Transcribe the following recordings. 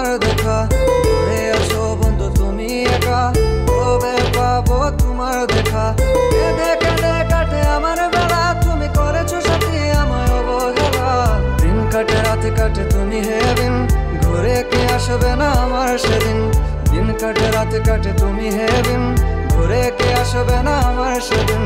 তোমার দেখা। দূরে আছো বন্ধু তুমি একা, কবে পাবো তোমার দেখা। কেঁদে কেঁদে কাটে আমার বেলা, তুমি করেছো সাথী আমায় অবহেলা। দিন কাটে রাত কাটে তুমি হেবিন, ঘুরে কে আসবে না আমার সেদিন। দিন কাটে রাত কাটে তুমি হেবিন, ঘুরে কে আসবে না আমার সেদিন।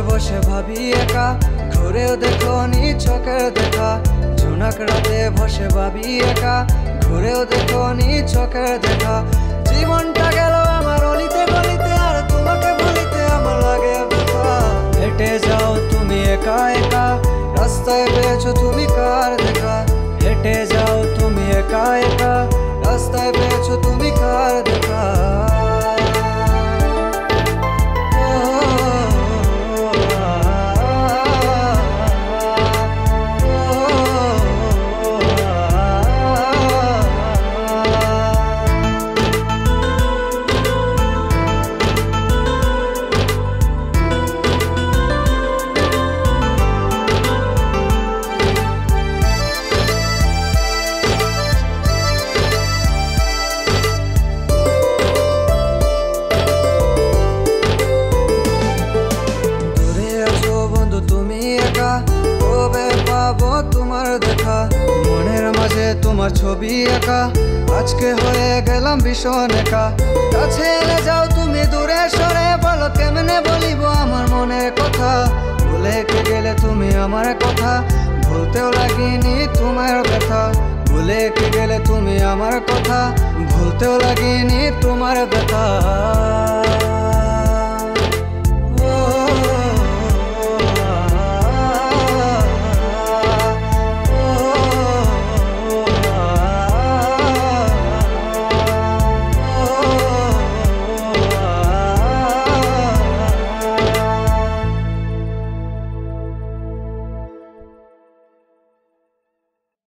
বসে ভাবি একা, ঘুরেও দেখো নি চোখের দেখা। ঝুনাক রাতে বসে ভাবি একা, ঘুরেও দেখো নি চোখের দেখা। জীবনটা গেল আমার অলিতে গলিতে, আর তোমাকে বলিতে আমার লাগে ব্যথা। হেঁটে যাও তুমি একা একা, রাস্তায় পেয়েছো তুমি কার দেখা। হেঁটে যাও তুমি একা একা, রাস্তায় পেয়েছো তুমি কার দেখা। কবে পাবো তোমার দেখা। মনের মাঝে তোমার ছবি একা, আজকে হয়ে গেলাম ভীষণ একা। কাছে এলে যাও তুমি দূরে সরে, বলো কেমনে বলিব আমার মনের কথা। ভুলে কে গেলে তুমি আমার কথা, ভুলতেও লাগিনি তোমার ব্যথা। ভুলে কে গেলে তুমি আমার কথা, ভুলতেও লাগিনি তোমার ব্যথা।